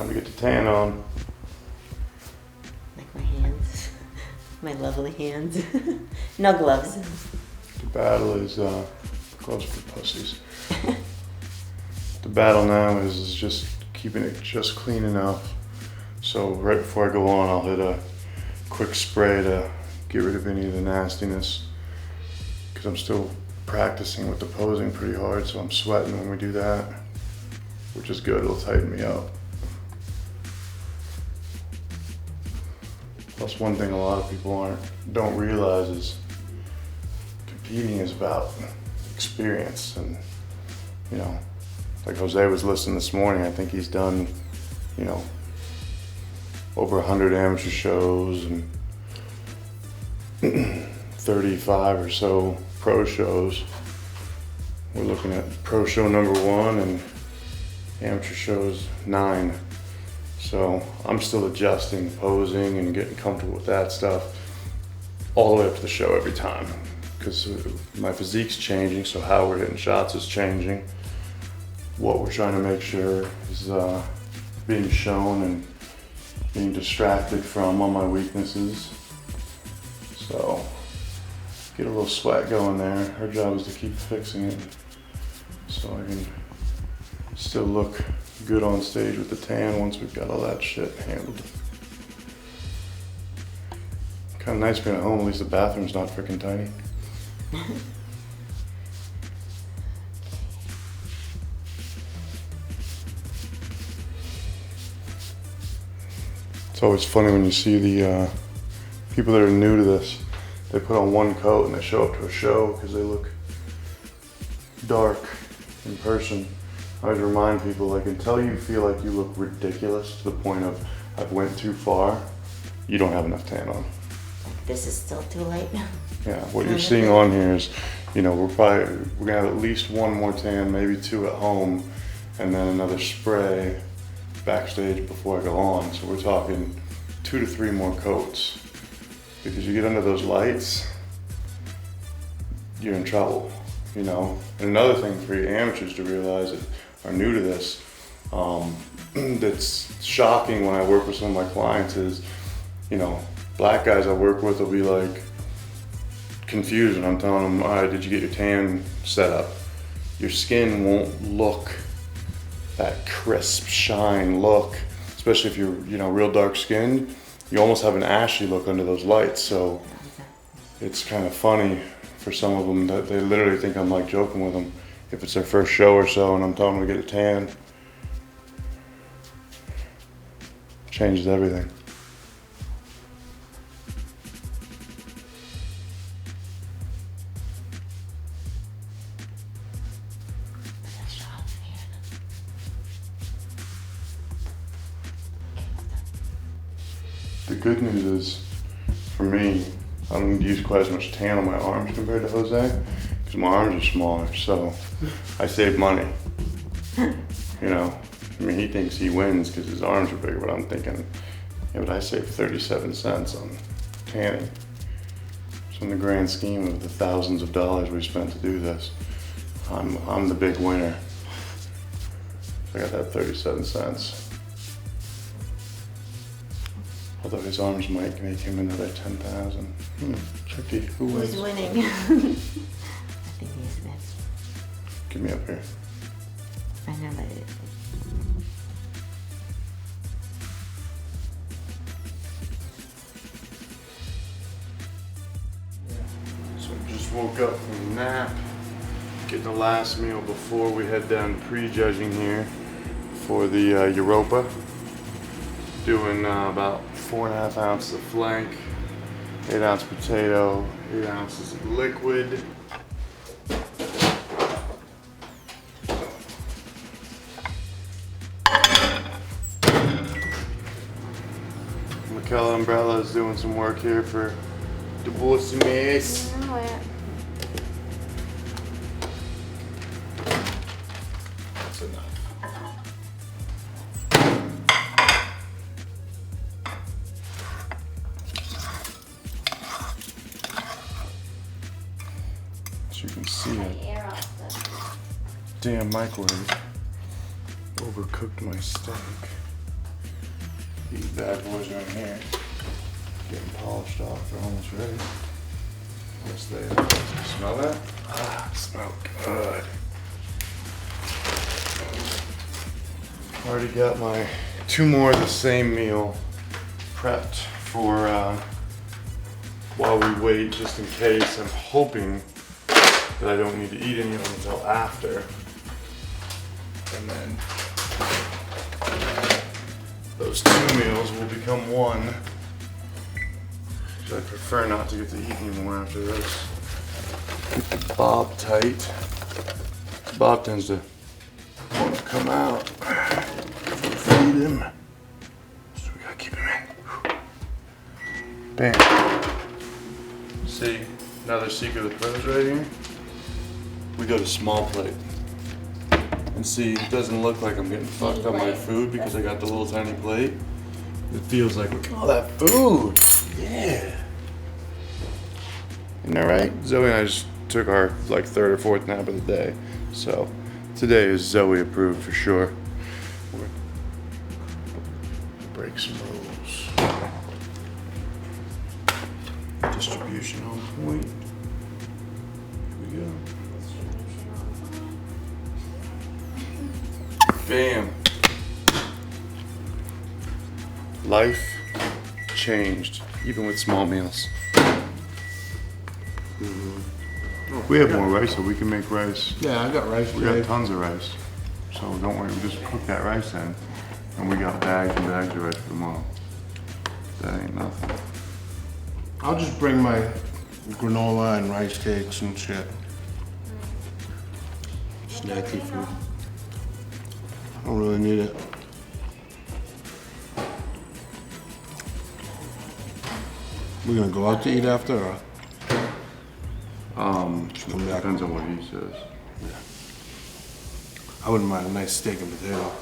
Time to get the tan on. Like my hands, my lovely hands. No gloves. The battle is gloves for pussies. The battle now is just keeping it just clean enough. So right before I go on, I'll hit a quick spray to get rid of any of the nastiness. Because I'm still practicing with the posing pretty hard, so I'm sweating when we do that, which is good. It'll tighten me up. Plus, one thing a lot of people don't realize is competing is about experience. And you know, like Jose was listening this morning, I think he's done, you know, over 100 amateur shows and 35 or so pro shows. We're looking at pro show number 1 and amateur shows 9. So I'm still adjusting, posing, and getting comfortable with that stuff all the way up to the show every time. Because my physique's changing, so how we're hitting shots is changing. What we're trying to make sure is being shown and being distracted from all my weaknesses. So get a little sweat going there. Her job is to keep fixing it so I can still look good on stage with the tan once we've got all that shit handled. Kind of nice being at home, at least the bathroom's not freaking tiny. It's always funny when you see the people that are new to this. They put on one coat and they show up to a show because they look dark in person. I always remind people, like, until you feel like you look ridiculous to the point of I've went too far, you don't have enough tan on. This is still too late now. Yeah, what you're seeing on here is, you know, we're gonna have at least one more tan, maybe 2 at home, and then another spray backstage before I go on. So we're talking 2 to 3 more coats. Because you get under those lights, you're in trouble, you know. And another thing for you amateurs to realize that are new to this, that's shocking when I work with some of my clients is, you know, black guys I work with will be like confused and I'm telling them, all right, did you get your tan set up? Your skin won't look that crisp shine look, especially if you're, you know, real dark skinned. You almost have an ashy look under those lights, so it's kind of funny for some of them that they literally think I'm like joking with them if it's their first show or so and I'm telling them to get a tan. Changes everything. The good news is, for me, I don't need to use quite as much tan on my arms compared to Jose, because my arms are smaller, so I save money. You know, I mean, he thinks he wins because his arms are bigger, but I'm thinking, yeah, but I saved 37 cents on tanning. So in the grand scheme of the thousands of dollars we spent to do this, I'm the big winner. I got that 37 cents. Although his arms might make him another 10,000. Tricky. Who wins? Who's winning? I think he's next. Get me up here. I know that it is. So I just woke up from a nap. Getting the last meal before we head down to pre-judging here for the Europa. Doing about 4.5 ounces of flank, 8-ounce potato, 8 ounces of liquid. Michaela Umbrella is doing some work here for the boys and mates. You know it. That's enough. As you can see, I damn microwave overcooked my steak. These bad boys are in here. Getting polished off, they're almost ready. Yes, they are. Smell that? Ah, smell good. Already got my 2 more of the same meal prepped for while we wait, just in case. I'm hoping that I don't need to eat any of them until after. And then those 2 meals will become 1. So I prefer not to get to eat anymore after this. Keep the Bob tight. Bob tends to want to come out. Feed him. So we gotta keep him in. Bam. See, another secret of the pros right here. We go to small plate. And see, it doesn't look like I'm getting fucked on my food because I got the little tiny plate. It feels like, look at all that food. Yeah. Isn't that right? Zoe and I just took our like 3rd or 4th nap of the day. So today is Zoe approved for sure. We're gonna break some rules. Distribution on point. Here we go. Bam. Life changed, even with small meals. We have more rice, so we can make rice. Yeah, I got rice We today. got tons of rice. So don't worry, we just cook that rice in. And we got bags and bags of rice for tomorrow. That ain't nothing. I'll just bring my granola and rice cakes and shit. Snacky food. I don't really need it. We're gonna go out to eat after, or come back? Depends on what he says. I wouldn't mind a nice steak and potato.